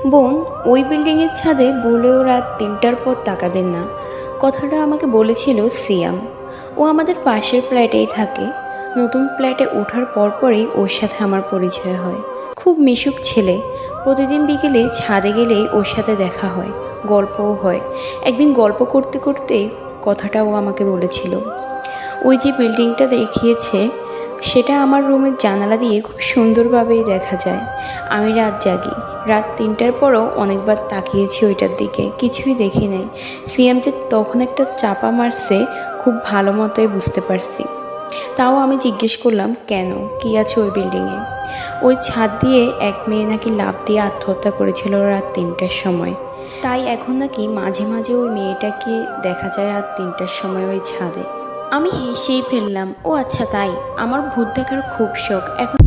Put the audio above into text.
বোন, ওই বিল্ডিংয়ের ছাদে বলেও রাত ৩টার পর তাকাবেন না। কথাটা আমাকে বলেছিল সিয়াম। ও আমাদের পাশের ফ্ল্যাটেই থাকে। নতুন ফ্ল্যাটে ওঠার পরপরই ওর সাথে আমার পরিচয় হয়। খুব মিশুক ছেলে। প্রতিদিন বিকেলে ছাদে গেলেই ওর সাথে দেখা হয়, গল্পও হয়। একদিন গল্প করতে করতেই কথাটাও আমাকে বলেছিল। ওই যে বিল্ডিংটা দেখিয়েছে, সেটা আমার রুমের জানালা দিয়ে খুব সুন্দরভাবেই দেখা যায়। আমি রাত জাগি, রাত ৩টার পরও অনেকবার তাকিয়েছি ওইটার দিকে, কিছুই দেখি নাই। সিএম যে তখন একটা চাপা মারছে খুব ভালো মতোই বুঝতে পারছি। তাও আমি জিজ্ঞেস করলাম, কেন, কি আছে ওই বিল্ডিংয়ে? ওই ছাদ দিয়ে এক মেয়ে নাকি লাফ দিয়ে আত্মহত্যা করেছিল রাত ৩টার সময়। তাই এখন নাকি মাঝে মাঝে ওই মেয়েটাকে দেখা যায় রাত ৩টার সময় ওই ছাদে। আমি হেসেই ফেললাম, ও আচ্ছা তাই। আমার ভূত দেখার খুব শখ এখন।